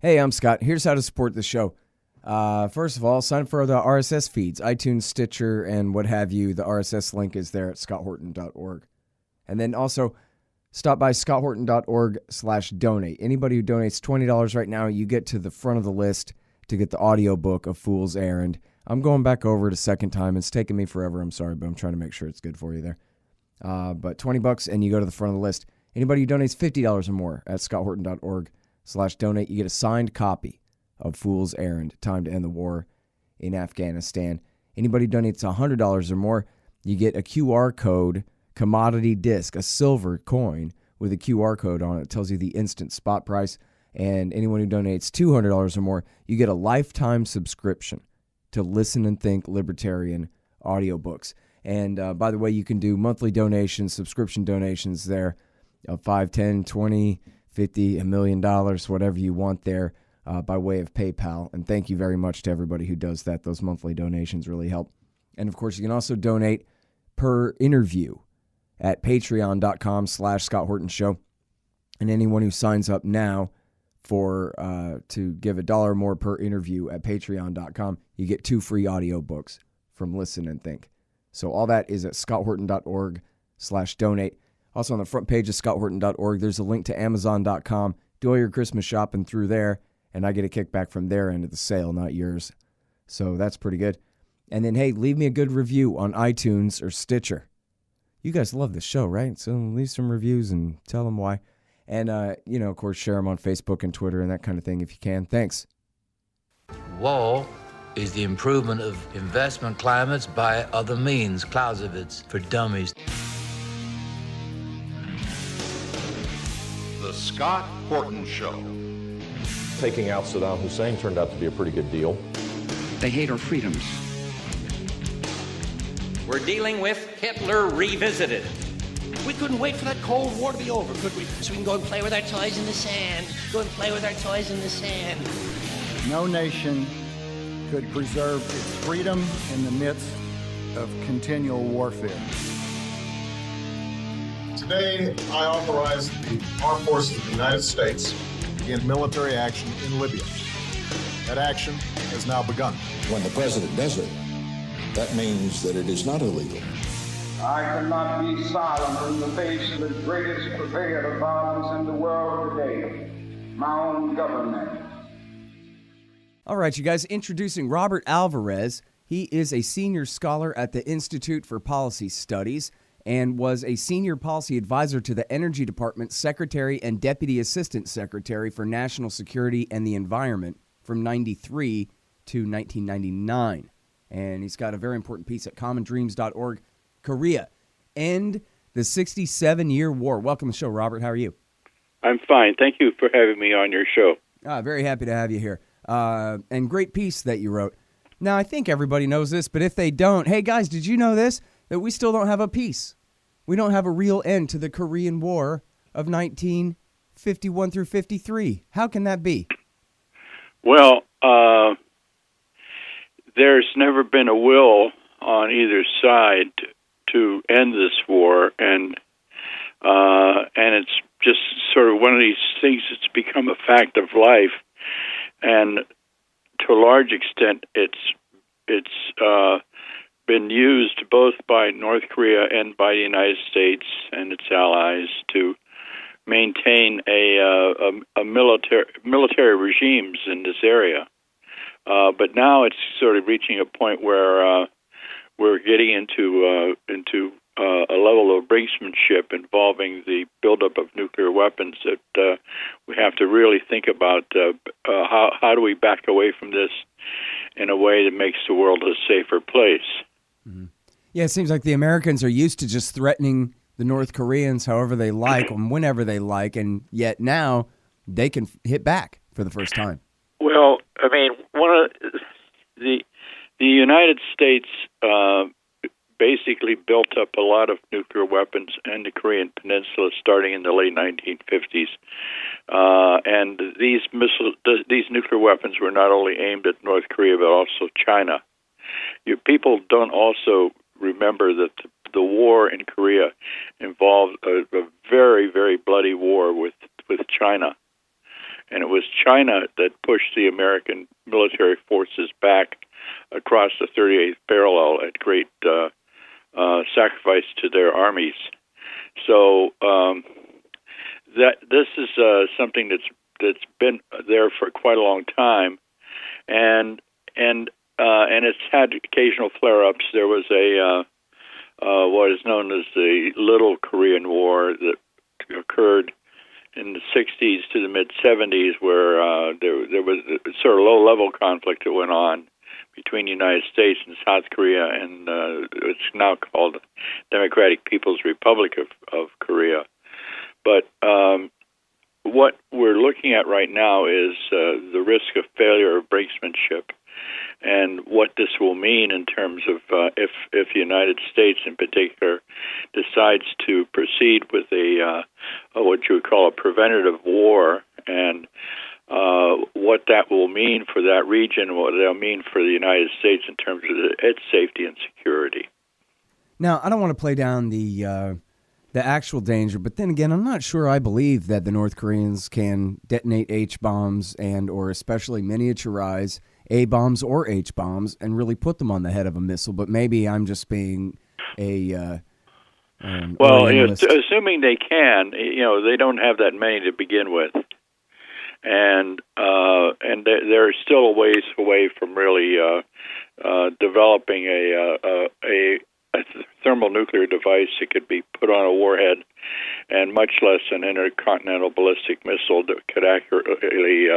Hey, I'm Scott. Here's how to support the show. First of all, sign up for the RSS feeds, iTunes, Stitcher, and what have you. The RSS link is there at scotthorton.org. And then also stop by scotthorton.org/donate. Anybody who donates $20 right now, you get to the front of the list to get the audiobook of Fool's Errand. I'm going back over it a second time. It's taken me forever. I'm sorry, but I'm trying to make sure it's good for you there. But $20 and you go to the front of the list. Anybody who donates $50 or more at scotthorton.org/donate, you get a signed copy of Fool's Errand, Time to End the War in Afghanistan. Anybody who donates $100 or more, you get a QR code commodity disc, a silver coin with a QR code on it. It tells you the instant spot price. And anyone who donates $200 or more, you get a lifetime subscription to Listen and Think Libertarian audiobooks. And by the way, you can do monthly donations, subscription donations there of $5, $10, $20, $50, $1 million, whatever you want there by way of PayPal. And thank you very much to everybody who does that. Those monthly donations really help. And of course, you can also donate per interview at patreon.com/Scott Horton Show. And anyone who signs up now for to give $1 more per interview at patreon.com, you get 2 free audiobooks from Listen and Think. So all that is at scotthorton.org/donate. Also on the front page of scotthorton.org, there's a link to amazon.com. Do all your Christmas shopping through there, and I get a kickback from their end of the sale, not yours. So that's pretty good. And then, hey, leave me a good review on iTunes or Stitcher. You guys love the show, right? So leave some reviews and tell them why. And, of course, share them on Facebook and Twitter and that kind of thing if you can. Thanks. War is the improvement of investment climates by other means. Clausewitz for dummies. The Scott Horton Show. Taking out Saddam Hussein turned out to be a pretty good deal. They hate our freedoms. We're dealing with Hitler revisited. We couldn't wait for that Cold War to be over, could we? So we can go and play with our toys in the sand. Go and play with our toys in the sand. No nation could preserve its freedom in the midst of continual warfare. Today, I authorize the Armed Forces of the United States to begin military action in Libya. That action has now begun. When the president does it, that means that it is not illegal. I cannot be silent in the face of the greatest purveyor of violence in the world today, my own government. All right, you guys, introducing Robert Alvarez. He is a senior scholar at the Institute for Policy Studies and was a senior policy advisor to the Energy Department Secretary and Deputy Assistant Secretary for National Security and the Environment from 93 to 1999. And he's got a very important piece at commondreams.org. Korea, end the 67-year war. Welcome to the show, Robert. How are you? I'm fine. Thank you for having me on your show. Very happy to have you here. And great piece that you wrote. Now, I think everybody knows this, but if they don't, hey, guys, did you know this? That we still don't have a peace. We don't have a real end to the Korean War of 1951 through 53. How can that be? Well, there's never been a will on either side to end this war, and it's just sort of one of these things that's become a fact of life, and to a large extent, it's been used both by North Korea and by the United States and its allies to maintain a military regimes in this area. But now it's sort of reaching a point where we're getting into a level of brinksmanship involving the buildup of nuclear weapons that we have to really think about how do we back away from this in a way that makes the world a safer place. Mm-hmm. Yeah, it seems like the Americans are used to just threatening the North Koreans however they like and whenever they like, and yet now they can hit back for the first time. Well, I mean, one of the United States basically built up a lot of nuclear weapons in the Korean Peninsula starting in the late 1950s, and these nuclear weapons were not only aimed at North Korea but also China. People don't also remember that the war in Korea involved a very, very bloody war with China. and it was China that pushed the American military forces back across the 38th parallel at great sacrifice to their armies. So that this is something that's been there for quite a long time, and it's had occasional flare-ups. There was a what is known as the Little Korean War that occurred in the 60s to the mid-70s, where there was a sort of low-level conflict that went on between the United States and South Korea, and it's now called Democratic People's Republic of Korea. But what we're looking at right now is the risk of failure of brinksmanship, and what this will mean in terms of if the United States in particular decides to proceed with what you would call a preventative war, and what that will mean for that region, what that'll mean for the United States in terms of its safety and security. Now, I don't want to play down the actual danger, but then again, I'm not sure I believe that the North Koreans can detonate H-bombs and or especially miniaturize A-bombs or H-bombs and really put them on the head of a missile, but maybe I'm just being assuming they can, they don't have that many to begin with. And they're still a ways away from really developing a thermonuclear device that could be put on a warhead, and much less an intercontinental ballistic missile that could accurately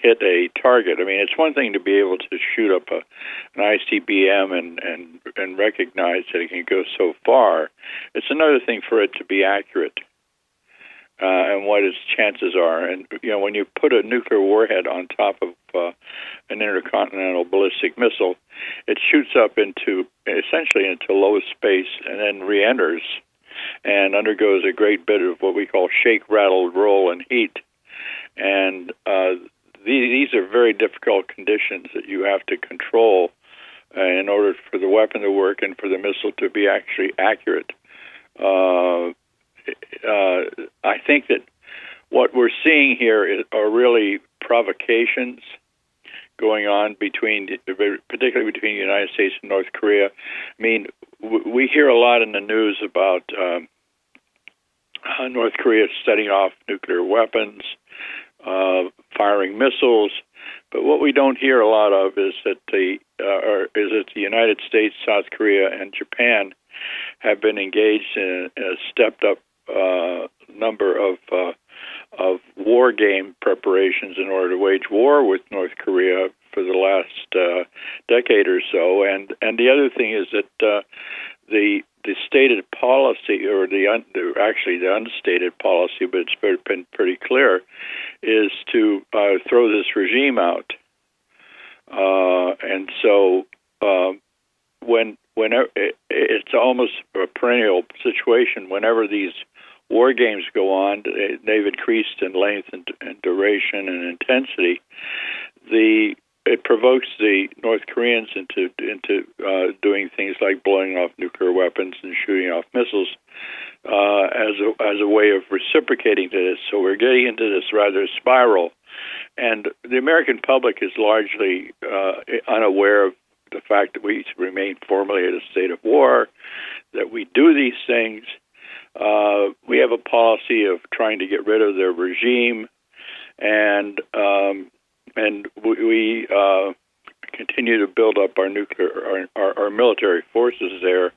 hit a target. I mean, it's one thing to be able to shoot up an ICBM and recognize that it can go so far. It's another thing for it to be accurate. And what its chances are. And, when you put a nuclear warhead on top of an intercontinental ballistic missile, it shoots up essentially into low space and then re-enters and undergoes a great bit of what we call shake, rattle, roll, and heat. And these are very difficult conditions that you have to control in order for the weapon to work and for the missile to be actually accurate. I think that what we're seeing here are really provocations going on particularly between the United States and North Korea. I mean, we hear a lot in the news about North Korea setting off nuclear weapons, firing missiles, but what we don't hear a lot of is that the United States, South Korea, and Japan have been engaged in a stepped-up number of war game preparations in order to wage war with North Korea for the last decade or so. And the other thing is that the stated policy, or the unstated policy, but it's been pretty clear, is to throw this regime out. And so whenever it's almost a perennial situation, whenever these war games go on, they've increased in length and duration and intensity. It provokes the North Koreans into doing things like blowing off nuclear weapons and shooting off missiles as a way of reciprocating to this. So we're getting into this rather spiral, and the American public is largely unaware of the fact that we remain formally in a state of war, that we do these things. We have a policy of trying to get rid of their regime, and we continue to build up our military forces there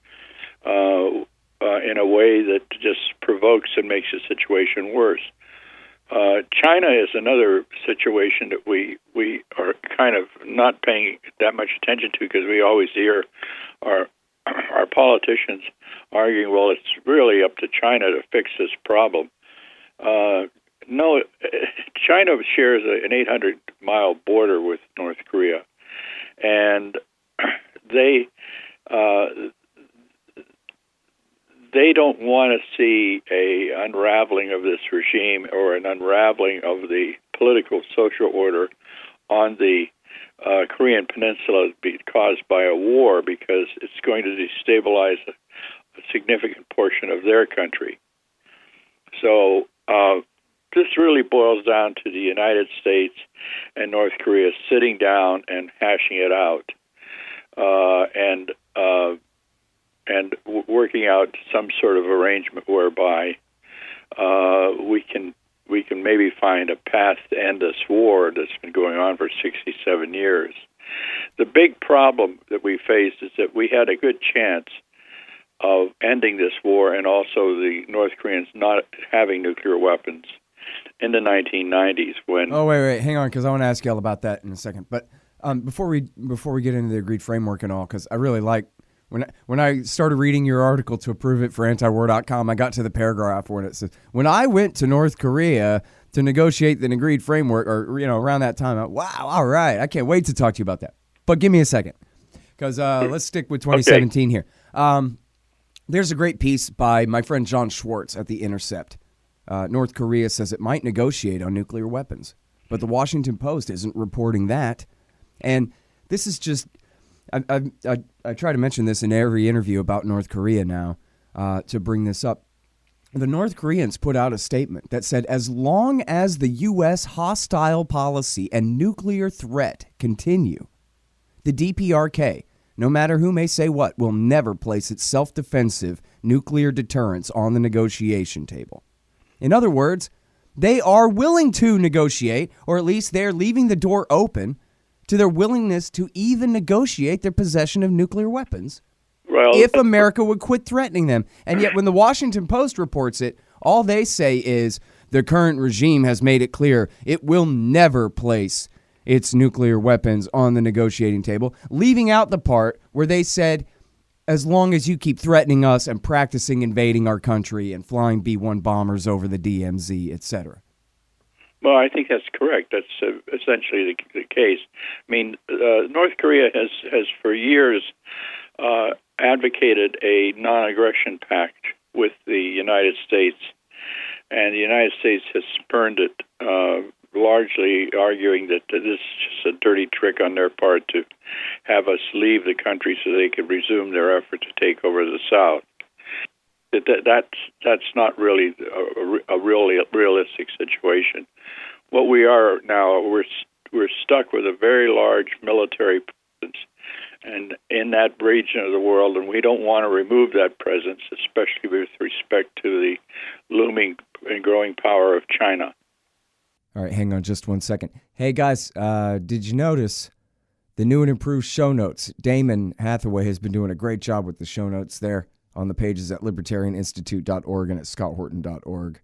in a way that just provokes and makes the situation worse. China is another situation that we are kind of not paying that much attention to, because we always hear our politicians arguing, well, it's really up to China to fix this problem. No, China shares an 800-mile border with North Korea, and they don't want to see a unraveling of this regime or an unraveling of the political social order on the Korean Peninsula be caused by a war, because it's going to destabilize a significant portion of their country. So this really boils down to the United States and North Korea sitting down and hashing it out, and working out some sort of arrangement whereby we can maybe find a path to end this war that's been going on for 67 years. The big problem that we faced is that we had a good chance of ending this war and also the North Koreans not having nuclear weapons in the 1990s when... Oh, wait, hang on, because I want to ask you all about that in a second. But before we get into the agreed framework and all, because I really like... When I started reading your article to approve it for antiwar.com, I got to the paragraph where it says, when I went to North Korea to negotiate the agreed framework, or around that time, wow, all right, I can't wait to talk to you about that. But give me a second, because let's stick with 2017 here. There's a great piece by my friend John Schwartz at The Intercept. North Korea says it might negotiate on nuclear weapons, but the Washington Post isn't reporting that. And this is just... I try to mention this in every interview about North Korea now to bring this up. The North Koreans put out a statement that said, as long as the U.S. hostile policy and nuclear threat continue, the DPRK, no matter who may say what, will never place its self-defensive nuclear deterrence on the negotiation table. In other words, they are willing to negotiate, or at least they're leaving the door open to their willingness to even negotiate their possession of nuclear weapons if America would quit threatening them. And yet when the Washington Post reports it, all they say is the current regime has made it clear it will never place its nuclear weapons on the negotiating table, leaving out the part where they said, as long as you keep threatening us and practicing invading our country and flying B-1 bombers over the DMZ, etc. Well, I think that's correct. That's essentially the case. I mean, North Korea has for years advocated a non-aggression pact with the United States, and the United States has spurned it, largely arguing that this is just a dirty trick on their part to have us leave the country so they could resume their effort to take over the South. That's not really a realistic situation. What we are now, we're stuck with a very large military presence, and in that region of the world, and we don't want to remove that presence, especially with respect to the looming and growing power of China. All right, hang on just 1 second. Hey guys, did you notice the new and improved show notes? Damon Hathaway has been doing a great job with the show notes there on the pages at libertarianinstitute.org and at scotthorton.org.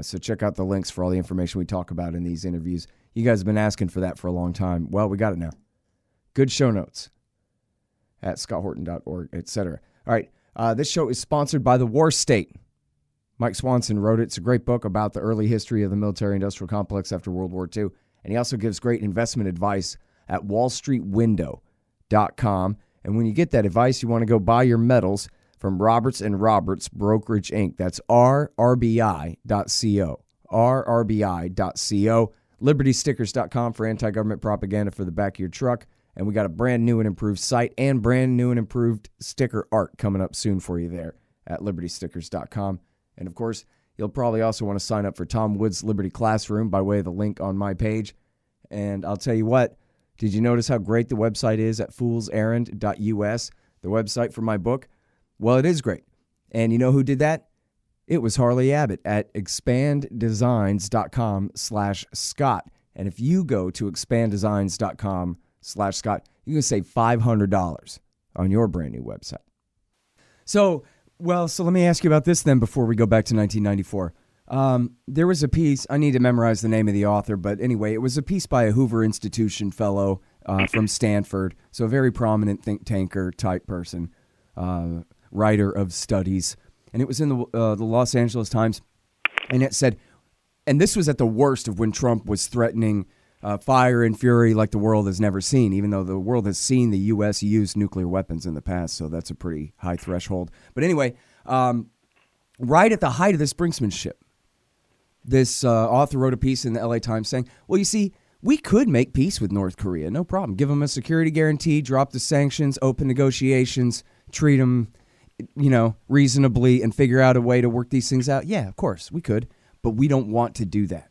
So check out the links for all the information we talk about in these interviews. You guys have been asking for that for a long time. Well, we got it now. Good show notes at scotthorton.org, etc. All right, this show is sponsored by The War State. Mike Swanson wrote it. It's a great book about the early history of the military-industrial complex after World War II. And he also gives great investment advice at wallstreetwindow.com. And when you get that advice, you want to go buy your metals from Roberts & Roberts Brokerage, Inc. That's rrbi.co. rrbi.co. LibertyStickers.com for anti-government propaganda for the back of your truck. And we got a brand new and improved site and brand new and improved sticker art coming up soon for you there at LibertyStickers.com. And, of course, you'll probably also want to sign up for Tom Wood's Liberty Classroom by way of the link on my page. And I'll tell you what, did you notice how great the website is at foolserrand.us, the website for my book? Well, it is great. And you know who did that? It was Harley Abbott at expanddesigns.com/Scott. And if you go to expanddesigns.com/Scott, you can save $500 on your brand new website. So let me ask you about this then before we go back to 1994. There was a piece, I need to memorize the name of the author, but anyway, it was a piece by a Hoover Institution fellow from Stanford, so a very prominent think tanker type person, writer of studies, and it was in the Los Angeles Times, and it said, and this was at the worst of when Trump was threatening fire and fury like the world has never seen, even though the world has seen the U.S. use nuclear weapons in the past, so that's a pretty high threshold. But anyway, right at the height of this brinksmanship, this author wrote a piece in the L.A. Times saying, well, you see, we could make peace with North Korea, no problem. Give them a security guarantee, drop the sanctions, open negotiations, treat them, reasonably, and figure out a way to work these things out. Yeah, of course, we could. But we don't want to do that.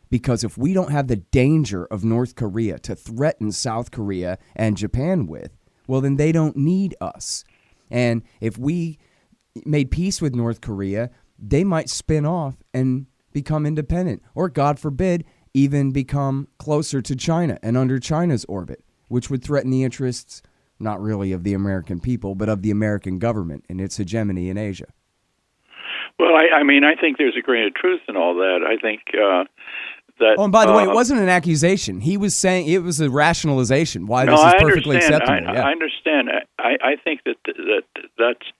Because if we don't have the danger of North Korea to threaten South Korea and Japan with, well, then they don't need us. And if we made peace with North Korea, they might spin off and become independent, or God forbid, even become closer to China and under China's orbit, which would threaten the interests, not really of the American people, but of the American government and its hegemony in Asia. Well, I think there's a grain of truth in all that. I think that... Oh, and by the way, it wasn't an accusation. He was saying it was a rationalization, why this is perfectly acceptable. I understand. I think that's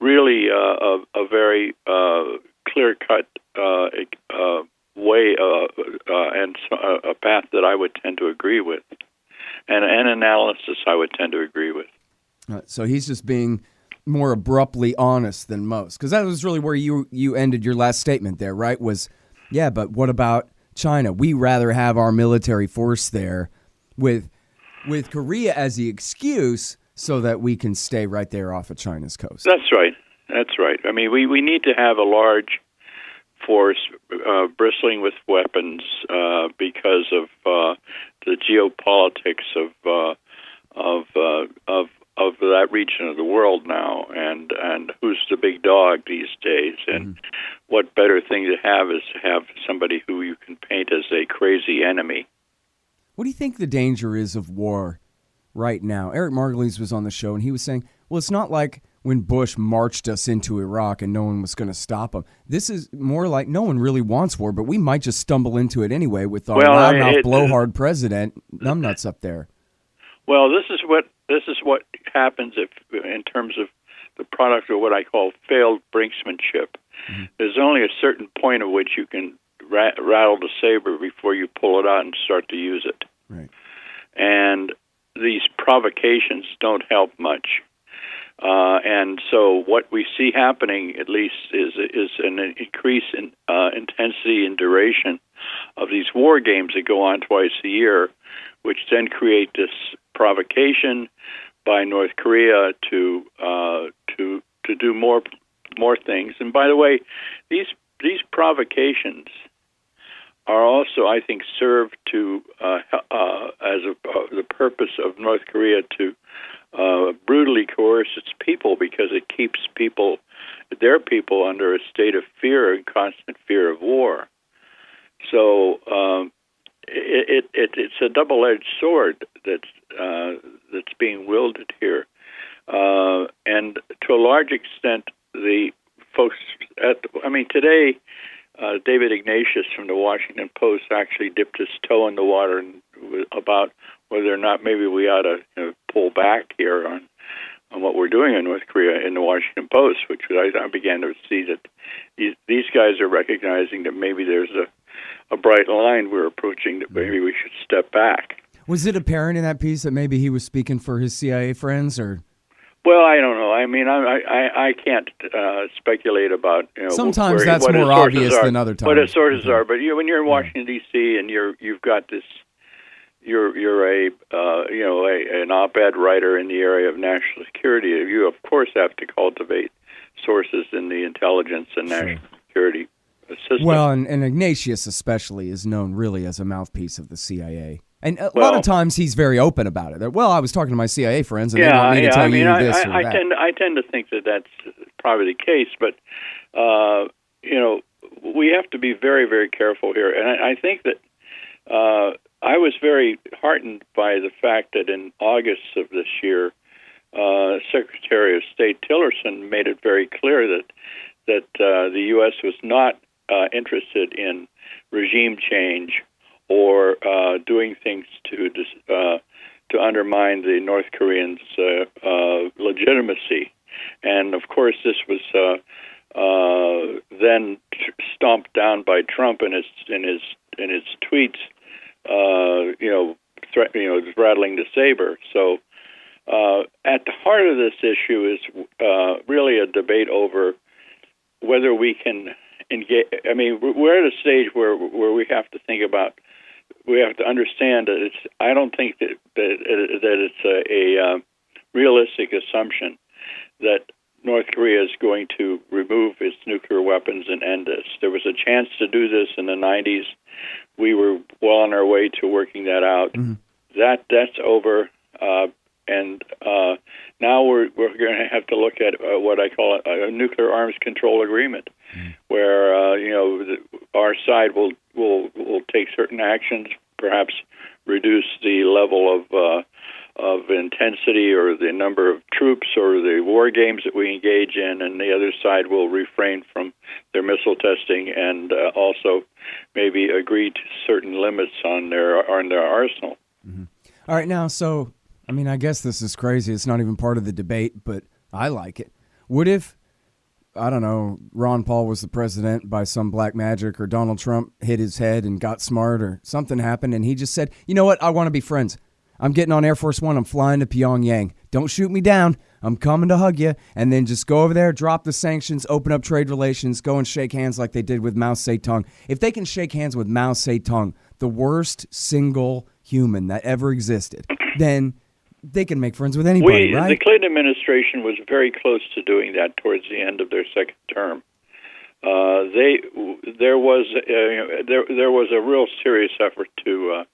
really a very clear-cut way and a path that I would tend to agree with, and an analysis I would tend to agree with. So he's just being more abruptly honest than most, because that was really where you ended your last statement there, right? Was, yeah, but what about China? We rather have our military force there with Korea as the excuse so that we can stay right there off of China's coast. That's right. I mean, we need to have a large force bristling with weapons because of the geopolitics of that region of the world now, and who's the big dog these days, and what better thing to have is to have somebody who you can paint as a crazy enemy. What do you think the danger is of war right now? Eric Margulies was on the show, and he was saying, well, it's not like when Bush marched us into Iraq and no one was going to stop him. This is more like no one really wants war, but we might just stumble into it anyway with our loudmouth blowhard president, numbnuts up there. Well, this is what happens if, in terms of the product of what I call failed brinksmanship. Mm-hmm. There's only a certain point at which you can rattle the saber before you pull it out and start to use it. Right. And these provocations don't help much. And so what we see happening, at least, is an increase in intensity and duration of these war games that go on twice a year, which then create this provocation by North Korea to do more things. And by the way, these provocations are also, I think, serve to as the purpose of North Korea to brutally coerce its people, because it keeps their people under a state of fear and constant fear of war. So it's a double-edged sword that's being wielded here, and to a large extent, the folks today, David Ignatius from the Washington Post actually dipped his toe in the water about whether or not maybe we ought to pull back here on what we're doing in North Korea in the Washington Post, which I began to see that these guys are recognizing that maybe there's a bright line we're approaching, that maybe we should step back. Was it apparent in that piece that maybe he was speaking for his CIA friends, or? Well, I don't know. I mean, I can't speculate about. Sometimes that's more obvious than other times. What his sources are, but when you're in Washington D.C. and you've got this, you're an op-ed writer in the area of national security. You of course have to cultivate sources in the intelligence and national security system. Well, and Ignatius especially is known really as a mouthpiece of the CIA. And a lot of times he's very open about it. Well, I was talking to my CIA friends, and they want me to tell you this or that. I tend to think that that's probably the case, but we have to be very, very careful here. And I think that I was very heartened by the fact that in August of this year, Secretary of State Tillerson made it very clear that the U.S. was not interested in regime change or doing things to undermine the North Koreans' legitimacy. And of course, this was then stomped down by Trump in his tweets, rattling the saber. So, at the heart of this issue is really a debate over whether we can engage. I mean, we're at a stage where we have to think about. We have to understand that I don't think that it's a realistic assumption that North Korea is going to remove its nuclear weapons and end this. There was a chance to do this in the 90s. We were well on our way to working that out. Mm-hmm. That's over, and now we're going to have to look at what I call a nuclear arms control agreement, where our side will take certain actions, perhaps reduce the level of intensity or the number of troops or the war games that we engage in, and the other side will refrain from their missile testing and also maybe agree to certain limits on their arsenal. Mm-hmm. All right, now, so, I mean, I guess this is crazy. It's not even part of the debate, but I like it. What if, I don't know, Ron Paul was the president by some black magic, or Donald Trump hit his head and got smart, or something happened, and he just said, you know what, I want to be friends. I'm getting on Air Force One. I'm flying to Pyongyang. Don't shoot me down. I'm coming to hug you. And then just go over there, drop the sanctions, open up trade relations, go and shake hands like they did with Mao Zedong. If they can shake hands with Mao Zedong, the worst single human that ever existed, then they can make friends with anybody, right? The Clinton administration was very close to doing that towards the end of their second term. There was a real serious effort to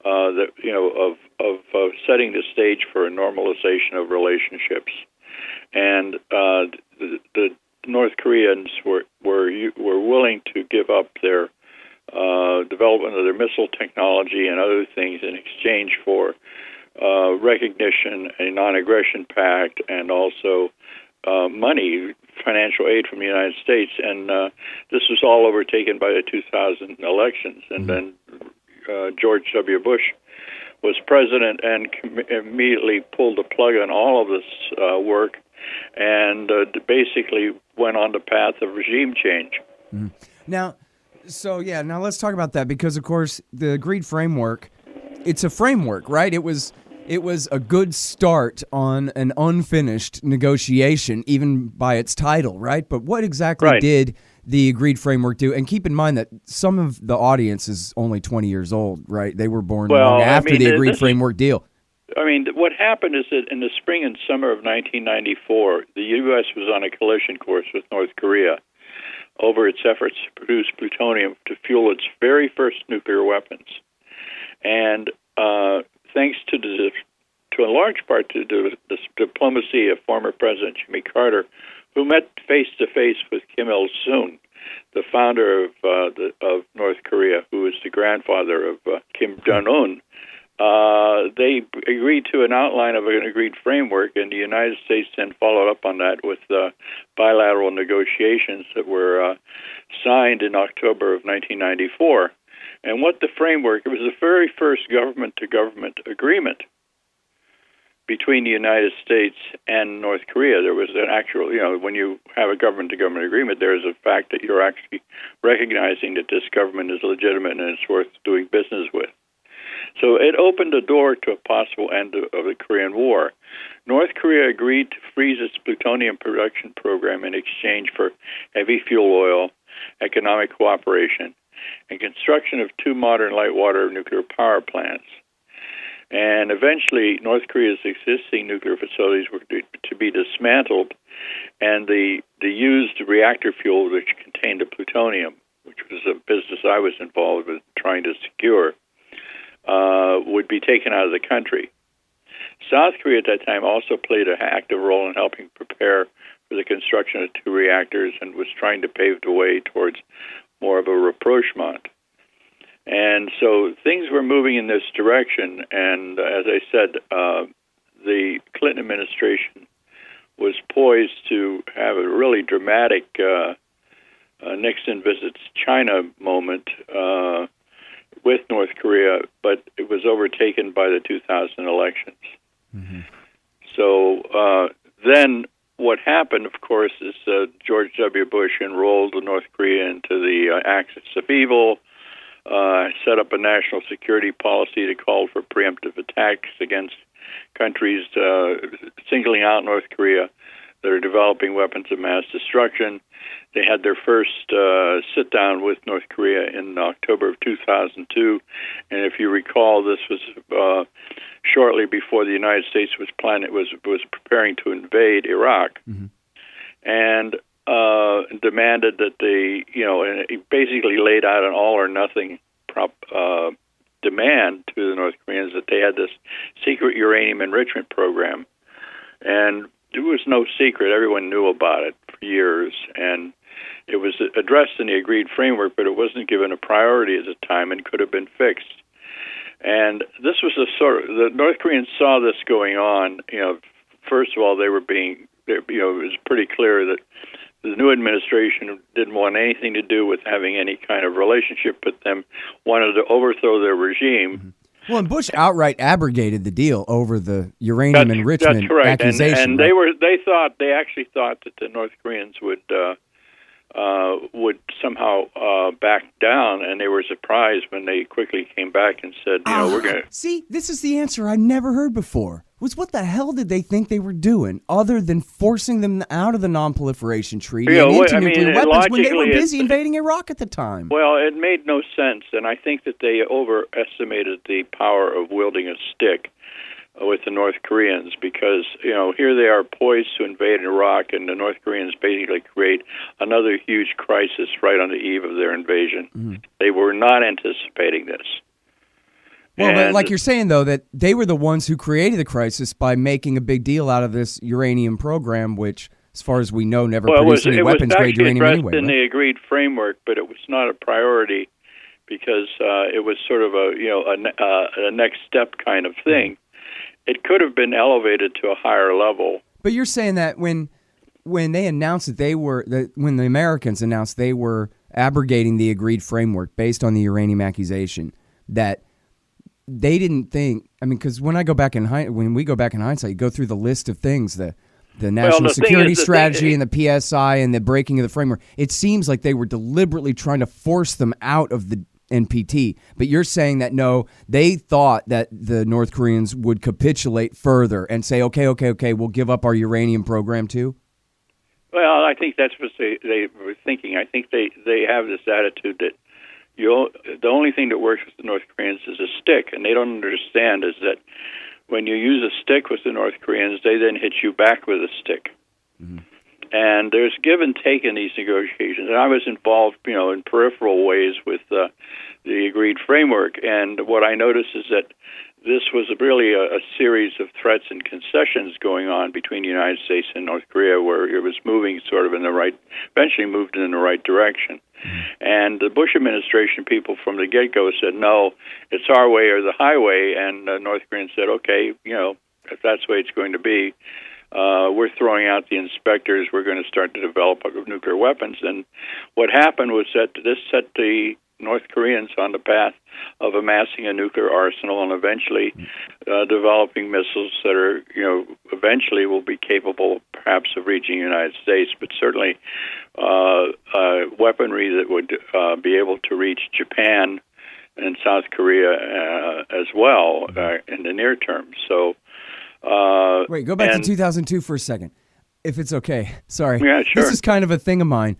of setting the stage for a normalization of relationships, and the North Koreans were willing to give up their development of their missile technology and other things in exchange for recognition, a non-aggression pact, and also money, financial aid from the United States. And this was all overtaken by the 2000 elections, and then George W. Bush was president and immediately pulled the plug on all of this work and basically went on the path of regime change. Mm-hmm. Now let's talk about that, because, of course, the Agreed Framework, it's a framework, right? It was a good start on an unfinished negotiation, even by its title, right? But what exactly did the Agreed Framework do? And keep in mind that some of the audience is only 20 years old, right? They were born long after the Agreed Framework deal. I mean, what happened is that in the spring and summer of 1994, the U.S. was on a collision course with North Korea over its efforts to produce plutonium to fuel its very first nuclear weapons. And thanks to a large part to the diplomacy of former President Jimmy Carter, who met face-to-face with Kim Il-sung, the founder of North Korea, who is the grandfather of Kim Jong-un, they agreed to an outline of an agreed framework, and the United States then followed up on that with bilateral negotiations that were signed in October of 1994. And what the framework, it was the very first government-to-government agreement between the United States and North Korea. There was an actual, when you have a government-to-government agreement, there is a fact that you're actually recognizing that this government is legitimate and it's worth doing business with. So it opened the door to a possible end of the Korean War. North Korea agreed to freeze its plutonium production program in exchange for heavy fuel oil, economic cooperation, and construction of 2 modern Lightwater nuclear power plants. And eventually, North Korea's existing nuclear facilities were to be dismantled, and the used reactor fuel, which contained the plutonium, which was a business I was involved with trying to secure, would be taken out of the country. South Korea at that time also played an active role in helping prepare for the construction of 2 reactors and was trying to pave the way towards more of a rapprochement. And so things were moving in this direction, and as I said, the Clinton administration was poised to have a really dramatic Nixon visits China moment with North Korea, but it was overtaken by the 2000 elections. Mm-hmm. So then what happened, of course, is George W. Bush enrolled North Korea into the axis of evil, set up a national security policy that called for preemptive attacks against countries, singling out North Korea that are developing weapons of mass destruction. They had their first sit-down with North Korea in October of 2002, and if you recall, this was shortly before the United States was preparing to invade Iraq. Mm-hmm. and demanded that and he basically laid out an all or nothing demand to the North Koreans that they had this secret uranium enrichment program. And it was no secret. Everyone knew about it for years. And it was addressed in the Agreed Framework, but it wasn't given a priority at the time and could have been fixed. And this was the North Koreans saw this going on. First of all, it was pretty clear that the new administration didn't want anything to do with having any kind of relationship with them, wanted to overthrow their regime. Mm-hmm. Well, and Bush outright abrogated the deal over the uranium enrichment that's correct. accusation. And they actually thought that the North Koreans would somehow back down, and they were surprised when they quickly came back and said, we're going to... See, this is the answer I never heard before. Was what the hell did they think they were doing other than forcing them out of the non-proliferation treaty and into nuclear weapons when they were busy invading Iraq at the time? Well, it made no sense, and I think that they overestimated the power of wielding a stick with the North Koreans, because here they are poised to invade Iraq, and the North Koreans basically create another huge crisis right on the eve of their invasion. Mm-hmm. They were not anticipating this. Well, but like you're saying, though, that they were the ones who created the crisis by making a big deal out of this uranium program, which, as far as we know, never produced any weapons-grade uranium anyway. It was addressed in the Agreed Framework, but it was not a priority because it was sort of a next step kind of thing. It could have been elevated to a higher level. But you're saying that when they announced that when the Americans announced they were abrogating the Agreed Framework based on the uranium accusation, that they didn't think. I mean, because when we go back in hindsight, you go through the list of things, the national security strategy and the PSI and the breaking of the framework. It seems like they were deliberately trying to force them out of the NPT. But you're saying that no, they thought that the North Koreans would capitulate further and say, okay, we'll give up our uranium program too? Well, I think that's what they were thinking. I think they have this attitude that the only thing that works with the North Koreans is a stick, and they don't understand is that when you use a stick with the North Koreans, they then hit you back with a stick. Mm-hmm. And there's give and take in these negotiations. And I was involved, in peripheral ways with the Agreed Framework. And what I noticed is that this was really a series of threats and concessions going on between the United States and North Korea, where it was moving eventually moved in the right direction. And the Bush administration people from the get-go said, no, it's our way or the highway. And North Koreans said, okay, if that's the way it's going to be, we're throwing out the inspectors. We're going to start to develop nuclear weapons. And what happened was that this set the North Koreans on the path of amassing a nuclear arsenal and eventually developing missiles that are, eventually will be capable perhaps of reaching the United States, but certainly weaponry that would be able to reach Japan and South Korea as well in the near term. So, wait, go back to 2002 for a second, if it's okay. Sorry. Yeah, sure. This is kind of a thing of mine.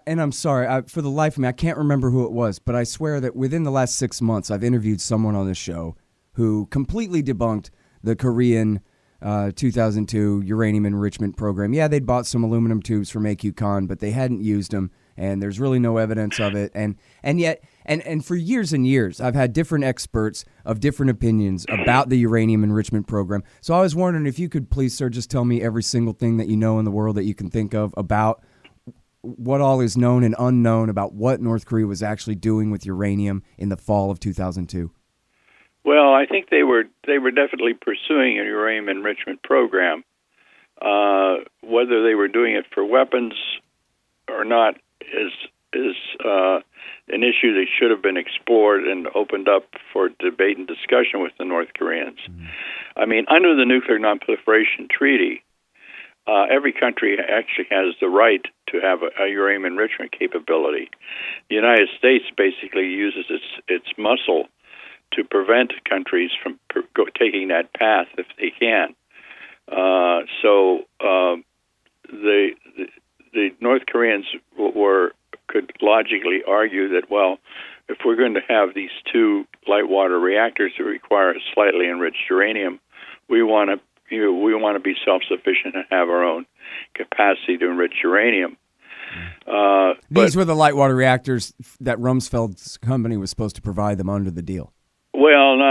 And I'm sorry, for the life of me, I can't remember who it was, but I swear that within the last 6 months, I've interviewed someone on this show who completely debunked the Korean 2002 uranium enrichment program. Yeah, they'd bought some aluminum tubes from AQCon, but they hadn't used them, and there's really no evidence of it. And yet, for years and years, I've had different experts of different opinions about the uranium enrichment program. So I was wondering if you could please, sir, just tell me every single thing that you know in the world that you can think of about what all is known and unknown about what North Korea was actually doing with uranium in the fall of 2002. Well, I think they were definitely pursuing a uranium enrichment program. Whether they were doing it for weapons or not is an issue that should have been explored and opened up for debate and discussion with the North Koreans. Mm-hmm. I mean, under the Nuclear Non-Proliferation Treaty, every country actually has the right to have a uranium enrichment capability. The United States basically uses its muscle to prevent countries from taking that path if they can. So the North Koreans could logically argue that, well, if we're going to have these two Lightwater reactors that require slightly enriched uranium, we want to we want to be self-sufficient and have our own capacity to enrich uranium. These were the Lightwater reactors that Rumsfeld's company was supposed to provide them under the deal. Well,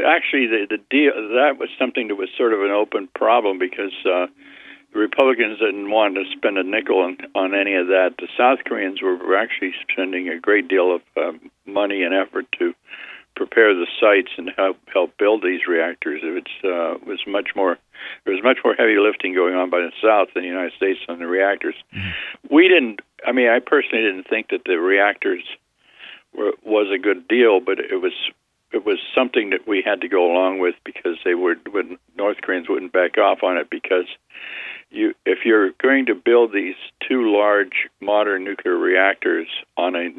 actually, the deal, that was something that was sort of an open problem because the Republicans didn't want to spend a nickel on any of that. The South Koreans were actually spending a great deal of money and effort to prepare the sites and help build these reactors. There was much more heavy lifting going on by the South than the United States on the reactors. I personally didn't think that the reactors was a good deal, but it was something that we had to go along with because North Koreans wouldn't back off on it because if you're going to build these two large modern nuclear reactors on a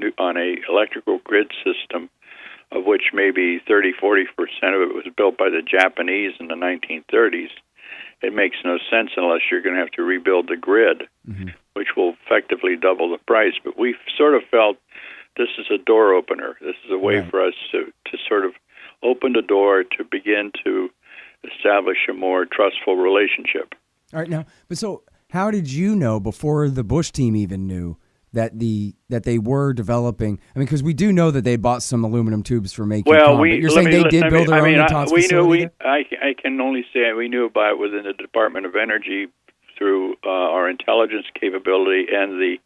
electrical grid system, of which maybe 30-40% of it was built by the Japanese in the 1930s, it makes no sense unless you're going to have to rebuild the grid, which will effectively double the price. But we sort of felt this is a door opener. This is a way for us to sort of open the door to begin to establish a more trustful relationship. All right, now, but so how did you know before the Bush team even knew that they were developing? I mean, because we do know that they bought some aluminum tubes for making. Well, but you're saying they did build their own Natanz facility? I can only say we knew about it within the Department of Energy through our intelligence capability, and the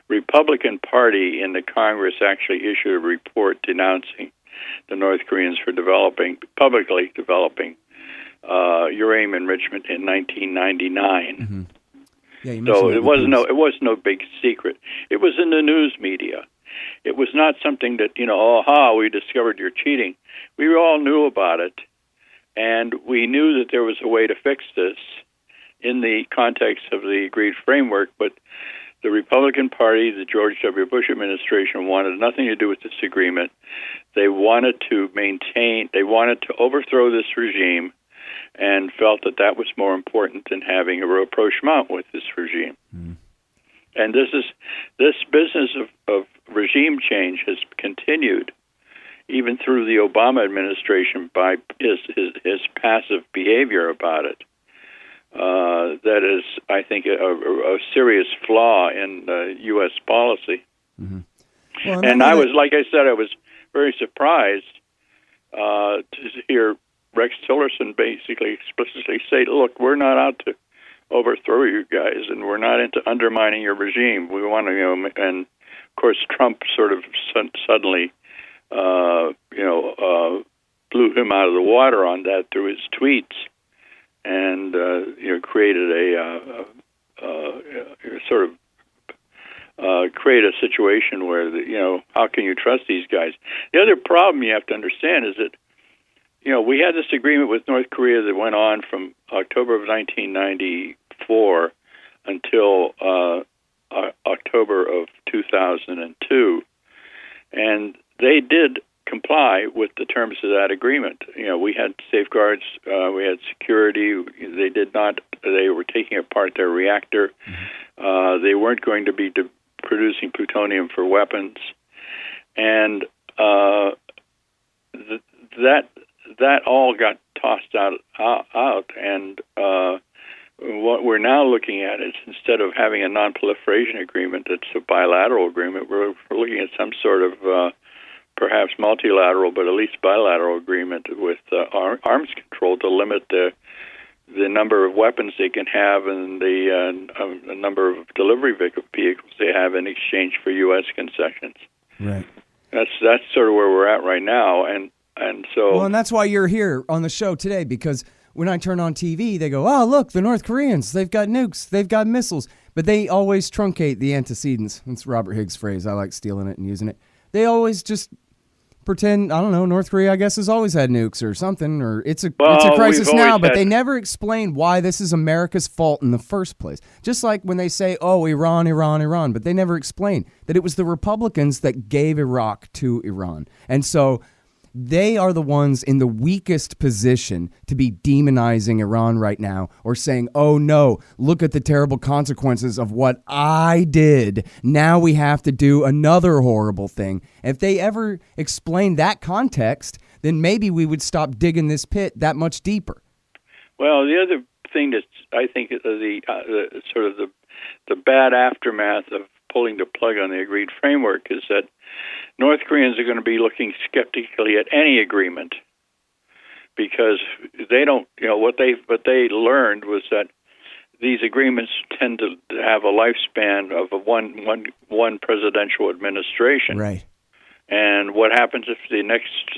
Republican Party in the Congress actually issued a report denouncing the North Koreans for publicly developing uranium enrichment in 1999. So it was no big secret. It was in the news media. It was not something that, we discovered you're cheating. We all knew about it, and we knew that there was a way to fix this in the context of the Agreed Framework, but the Republican Party, the George W. Bush administration, wanted nothing to do with this agreement. They wanted to overthrow this regime and felt that was more important than having a rapprochement with this regime. And this business of regime change has continued even through the Obama administration by his passive behavior about it. That is, I think, a serious flaw in U.S. policy. Well, and I was very surprised to hear Rex Tillerson basically explicitly say, look, we're not out to overthrow you guys, and we're not into undermining your regime. We want to, and of course Trump sort of suddenly, blew him out of the water on that through his tweets, and created create a situation where how can you trust these guys? The other problem you have to understand is that we had this agreement with North Korea that went on from October of 1994 until October of 2002, and they did comply with the terms of that agreement. We had safeguards, we had security. They did not. They were taking apart their reactor. They weren't going to be producing plutonium for weapons, and that all got tossed out. And what we're now looking at is, instead of having a non-proliferation agreement that's a bilateral agreement, we're looking at some sort of perhaps multilateral, but at least bilateral agreement with arms control to limit the number of weapons they can have and the number of delivery vehicles they have in exchange for U.S. concessions. Right. That's sort of where we're at right now, and so. Well, and that's why you're here on the show today, because when I turn on TV, they go, "Oh, look, the North Koreans, they've got nukes, they've got missiles," but they always truncate the antecedents. That's Robert Higgs' phrase. I like stealing it and using it. They always just pretend, I don't know, North Korea, I guess, has always had nukes or something, or it's a crisis now, but they never explain why this is America's fault in the first place. Just like when they say, oh, Iran, but they never explain that it was the Republicans that gave Iraq to Iran. And so they are the ones in the weakest position to be demonizing Iran right now, or saying, oh no, look at the terrible consequences of what I did. Now we have to do another horrible thing. If they ever explain that context, then maybe we would stop digging this pit that much deeper. Well, the other thing that I think the sort of the bad aftermath of pulling the plug on the agreed framework is that North Koreans are going to be looking skeptically at any agreement because they don't, what they learned was that these agreements tend to have a lifespan of one presidential administration. Right. And what happens if the next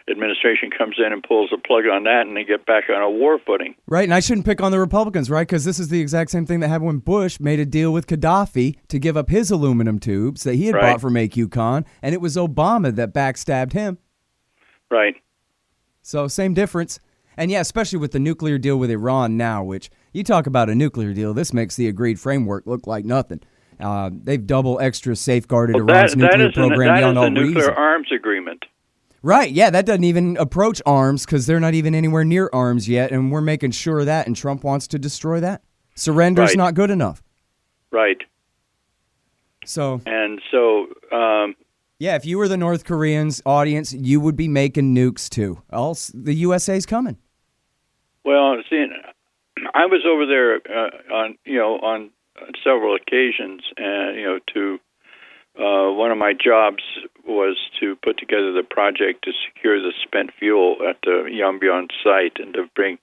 administration comes in and pulls the plug on that and they get back on a war footing? Right, and I shouldn't pick on the Republicans, right? Because this is the exact same thing that happened when Bush made a deal with Gaddafi to give up his aluminum tubes that he had bought from AQCon, and it was Obama that backstabbed him. Right. So same difference. And yeah, especially with the nuclear deal with Iran now, which you talk about a nuclear deal, this makes the agreed framework look like nothing. They've double extra safeguarded Iran's nuclear program beyond all reason. That is a nuclear arms agreement. Right, yeah, that doesn't even approach arms because they're not even anywhere near arms yet, and we're making sure of that, and Trump wants to destroy that. Surrender's not good enough. Right. So. Yeah, if you were the North Koreans audience, you would be making nukes too. Else, the USA's coming. Well, see, I was over there on several occasions, and to one of my jobs was to put together the project to secure the spent fuel at the Yongbyon site and to bring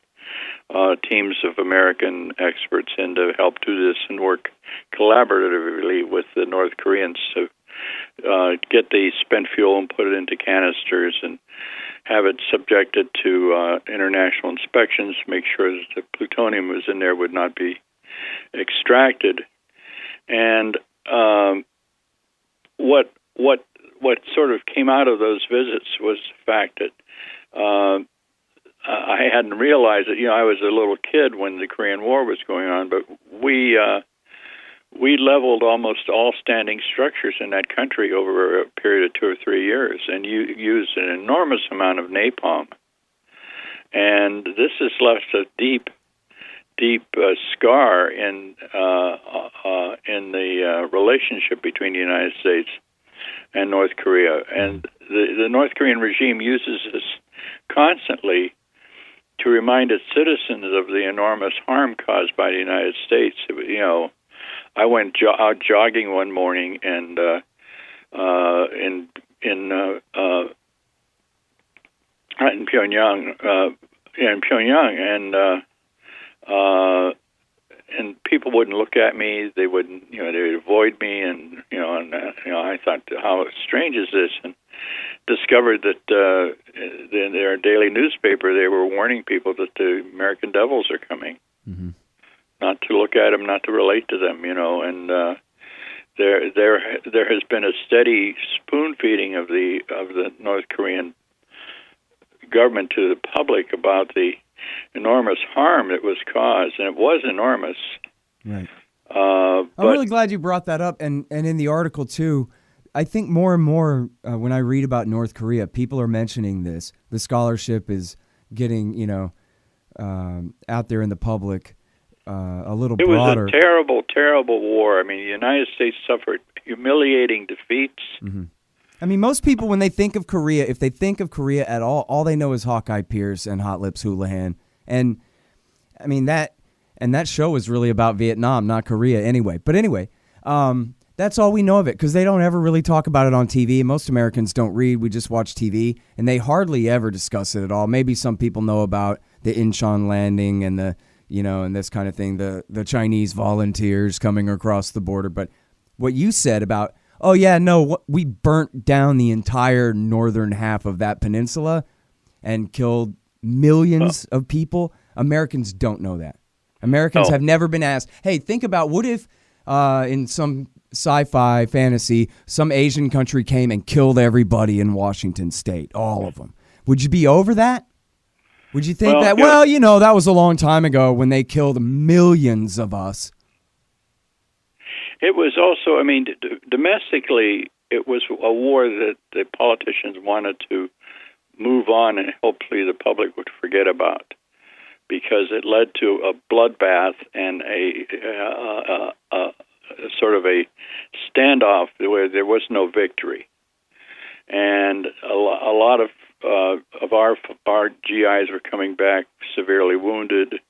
teams of American experts in to help do this and work collaboratively with the North Koreans to get the spent fuel and put it into canisters and have it subjected to international inspections, make sure that the plutonium was in there would not be extracted. And what sort of came out of those visits was the fact that I hadn't realized that I was a little kid when the Korean War was going on, but we leveled almost all standing structures in that country over a period of 2 or 3 years, and used an enormous amount of napalm. And this has left a deep scar in the relationship between the United States and North Korea. And the North Korean regime uses this constantly to remind its citizens of the enormous harm caused by the United States. I went out jogging one morning and in Pyongyang, and people wouldn't look at me. They wouldn't, they would avoid me, and I thought, how strange is this? And discovered that in their daily newspaper they were warning people that the American devils are coming. Mm-hmm. Not to look at them, not to relate to them, and there has been a steady spoon feeding of the North Korean government to the public about the enormous harm that was caused, and it was enormous. Right. I'm really glad you brought that up, and in the article too. I think more and more when I read about North Korea, people are mentioning this. The scholarship is getting out there in the public. A little broader. It was a terrible, terrible war. I mean, the United States suffered humiliating defeats. Mm-hmm. I mean, most people, when they think of Korea, if they think of Korea at all they know is Hawkeye Pierce and Hot Lips Houlihan. And, I mean, that show was really about Vietnam, not Korea anyway. But anyway, that's all we know of it because they don't ever really talk about it on TV. Most Americans don't read. We just watch TV, and they hardly ever discuss it at all. Maybe some people know about the Incheon landing and the and this kind of thing, the Chinese volunteers coming across the border. But what you said about, we burnt down the entire northern half of that peninsula and killed millions of people. Americans don't know that. Americans have never been asked, hey, think about what if in some sci-fi fantasy, some Asian country came and killed everybody in Washington State, all of them. Would you be over that? Would you think that was a long time ago when they killed millions of us? It was also, domestically, it was a war that the politicians wanted to move on and hopefully the public would forget about because it led to a bloodbath and a sort of a standoff where there was no victory. And a lot of our GIs were coming back severely wounded.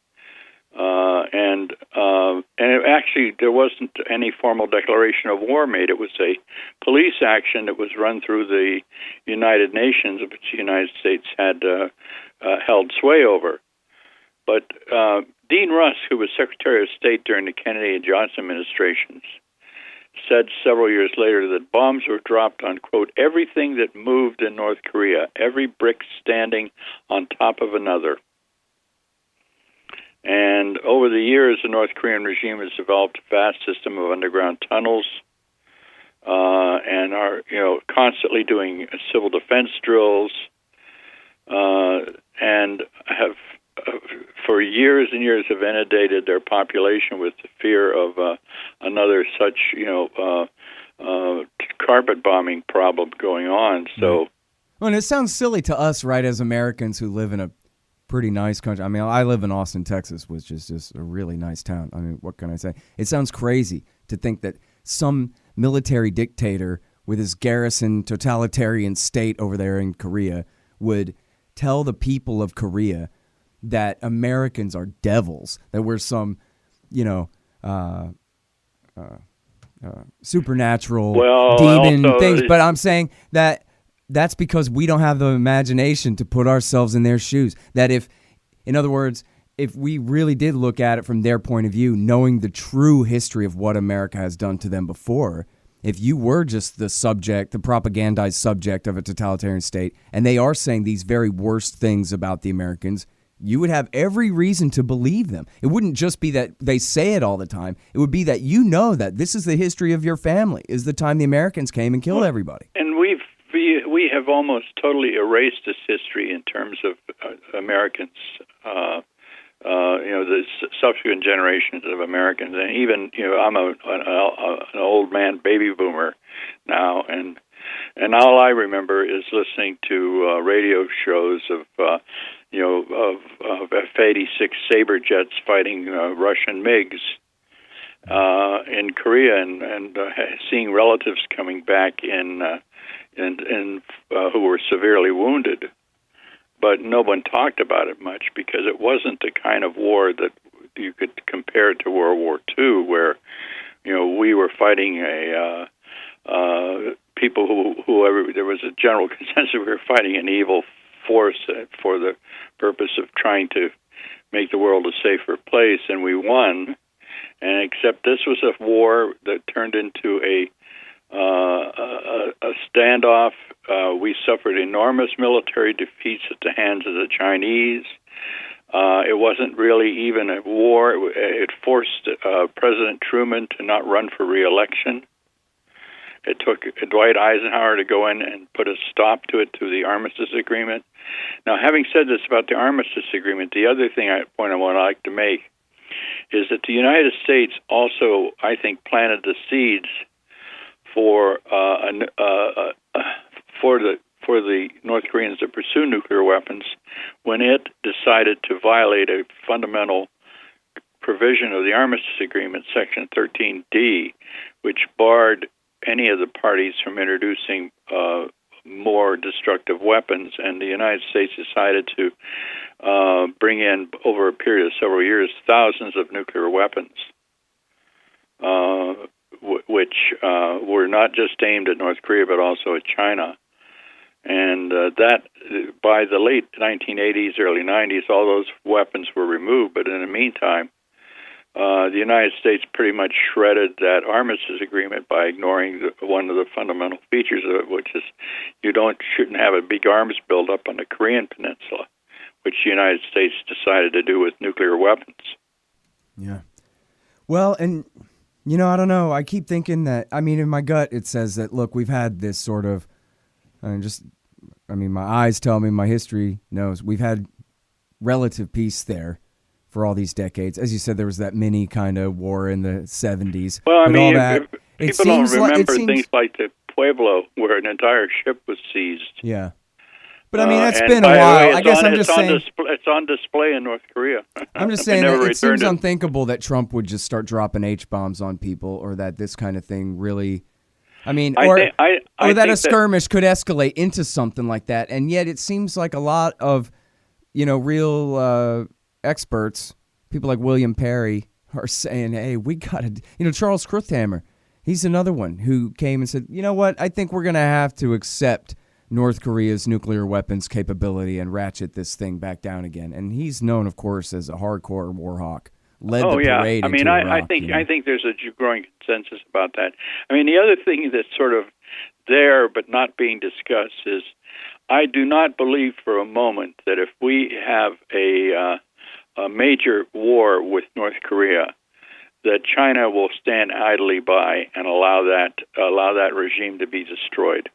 Actually, there wasn't any formal declaration of war made. It was a police action that was run through the United Nations, which the United States had held sway over. But Dean Rusk, who was Secretary of State during the Kennedy and Johnson administrations, said several years later that bombs were dropped on, quote, everything that moved in North Korea, every brick standing on top of another. And over the years, the North Korean regime has developed a vast system of underground tunnels and are, constantly doing civil defense drills and have, for years and years, have inundated their population with the fear of another such, carpet bombing problem going on. So, well, and it sounds silly to us, right, as Americans who live in a pretty nice country. I mean, I live in Austin, Texas, which is just a really nice town. I mean, what can I say? It sounds crazy to think that some military dictator with his garrison totalitarian state over there in Korea would tell the people of Korea that Americans are devils, that we're some, supernatural demon things. But I'm saying that that's because we don't have the imagination to put ourselves in their shoes. That in other words, if we really did look at it from their point of view, knowing the true history of what America has done to them before, if you were just the propagandized subject of a totalitarian state, and they are saying these very worst things about the Americans, you would have every reason to believe them. It wouldn't just be that they say it all the time. It would be that that this is the history of your family, is the time the Americans came and killed everybody. And we have almost totally erased this history in terms of Americans, the subsequent generations of Americans. And even, I'm an old man baby boomer now, and all I remember is listening to radio shows of F-86 Sabre jets fighting Russian MiGs in Korea, and seeing relatives coming back in who were severely wounded. But no one talked about it much because it wasn't the kind of war that you could compare to World War II, where we were fighting there was a general consensus we were fighting an evil force for the purpose of trying to make the world a safer place, and we won. And except this was a war that turned into a standoff. We suffered enormous military defeats at the hands of the Chinese. It wasn't really even a war. It forced President Truman to not run for re-election. It took Dwight Eisenhower to go in and put a stop to it through the Armistice Agreement. Now, having said this about the Armistice Agreement, the other point I would like to make is that the United States also, I think, planted the seeds for the North Koreans to pursue nuclear weapons when it decided to violate a fundamental provision of the Armistice Agreement, Section 13D, which barred any of the parties from introducing more destructive weapons, and the United States decided to bring in, over a period of several years, thousands of nuclear weapons, which were not just aimed at North Korea, but also at China. And that, by the late 1980s, early 90s, all those weapons were removed. But in the meantime, the United States pretty much shredded that Armistice Agreement by ignoring one of the fundamental features of it, which is you shouldn't have a big arms buildup on the Korean Peninsula, which the United States decided to do with nuclear weapons. Yeah. Well, and, I don't know. I keep thinking that, in my gut, it says that, look, we've had this sort of, my eyes tell me, my history knows, we've had relative peace there for all these decades. As you said, there was that mini kind of war in the 70s. Well, people don't remember things like the Pueblo, where an entire ship was seized. Yeah. But that's been a while. I guess I'm just saying. It's on display in North Korea. I'm just saying that it seems unthinkable that Trump would just start dropping H-bombs on people, or that this kind of thing really... or that a skirmish could escalate into something like that. And yet it seems like a lot of, real experts people like William Perry are saying, hey, we got to, Charles Krauthammer, he's another one who came and said, you know what, I think we're going to have to accept North Korea's nuclear weapons capability and ratchet this thing back down again. And he's known, of course, as a hardcore war hawk. Led the parade into Iraq, I think there's a growing consensus about that. I mean, the other thing that's sort of there but not being discussed is I do not believe for a moment that if we have a major war with North Korea, that China will stand idly by and allow that regime to be destroyed.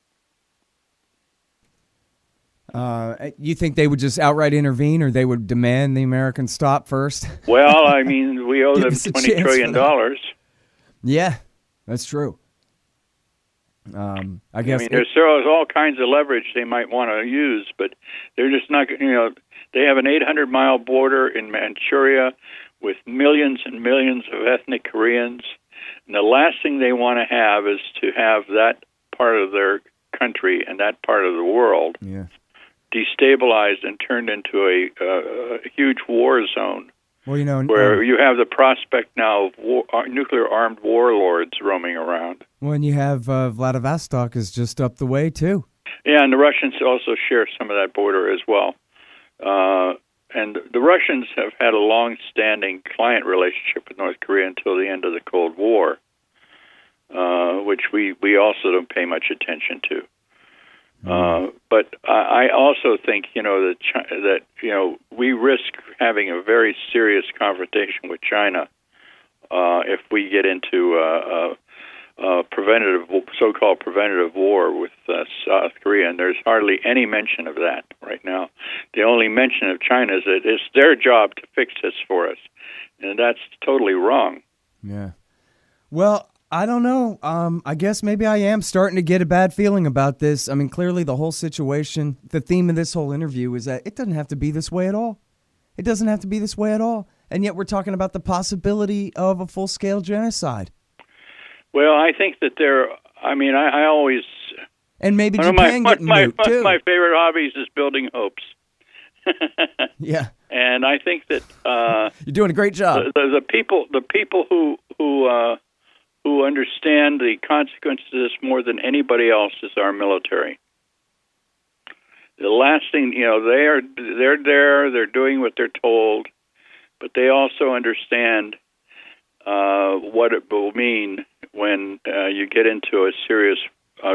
You think they would just outright intervene, or they would demand the Americans stop first? Well, I mean, we owe them $20 trillion. Yeah, that's true. I guess. I mean, there's all kinds of leverage they might want to use, but they're just not. They have an 800-mile border in Manchuria with millions and millions of ethnic Koreans, and the last thing they want to have is to have that part of their country and that part of the world destabilized and turned into a huge war zone. Well, where you have the prospect now of nuclear-armed warlords roaming around. Well, and you have Vladivostok is just up the way, too. Yeah, and the Russians also share some of that border as well. And the Russians have had a long-standing client relationship with North Korea until the end of the Cold War, which we also don't pay much attention to. But I also think, that we risk having a very serious confrontation with China if we get into so-called preventative war with South Korea, and there's hardly any mention of that right now. The only mention of China is that it's their job to fix this for us, and that's totally wrong. Yeah. Well, I don't know. I guess maybe I am starting to get a bad feeling about this. I mean, clearly the whole situation, the theme of this whole interview is that it doesn't have to be this way at all. It doesn't have to be this way at all. And yet we're talking about the possibility of a full-scale genocide. Well, I think that I always... And maybe Japan getting nuked, too. My favorite hobbies is building hopes. Yeah. And I think that... You're doing a great job. The people who understand the consequences of this more than anybody else is our military. The last thing, they're there, they're doing what they're told, but they also understand what it will mean when you get into a serious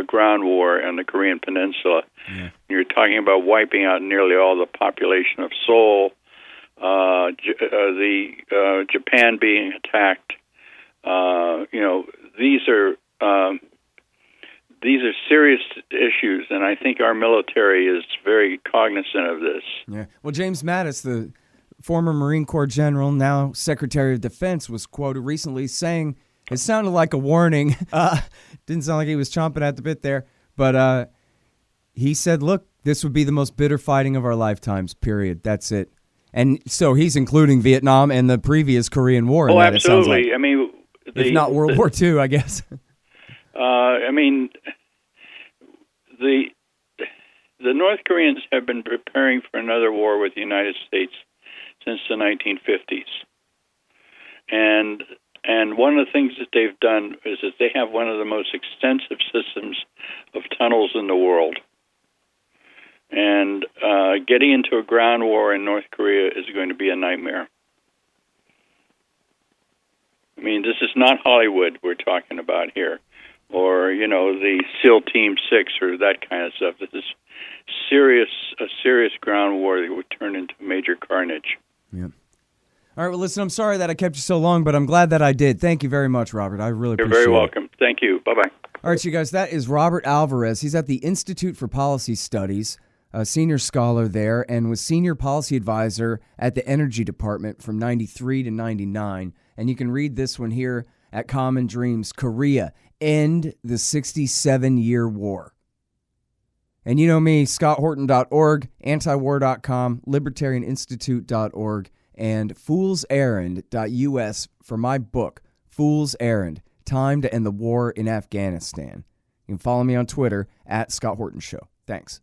ground war on the Korean Peninsula. Yeah. You're talking about wiping out nearly all the population of Seoul, Japan being attacked. These are serious issues, and I think our military is very cognizant of this. Yeah. Well, James Mattis, the former Marine Corps general, now Secretary of Defense, was quoted recently saying, it sounded like a warning. Didn't sound like he was chomping at the bit there, but he said, look, this would be the most bitter fighting of our lifetimes, period. That's it. And so he's including Vietnam and the previous Korean War. Oh, absolutely. Like. I mean... if not World War II, I guess. The North Koreans have been preparing for another war with the United States since the 1950s. And one of the things that they've done is that they have one of the most extensive systems of tunnels in the world. And getting into a ground war in North Korea is going to be a nightmare. I mean, this is not Hollywood we're talking about here, or, the SEAL Team 6 or that kind of stuff. This is a serious ground war that would turn into major carnage. Yeah. All right, well, listen, I'm sorry that I kept you so long, but I'm glad that I did. Thank you very much, Robert. I really appreciate it. You're very welcome. Thank you. Bye-bye. All right, you guys, that is Robert Alvarez. He's at the Institute for Policy Studies, a senior scholar there, and was senior policy advisor at the Energy Department from 93 to 99. And you can read this one here at Common Dreams, Korea, End the 67-Year War. And you know me, ScottHorton.org, antiwar.com, libertarianinstitute.org, and foolserrand.us for my book, Fool's Errand, Time to End the War in Afghanistan. You can follow me on Twitter at Scott Horton Show. Thanks.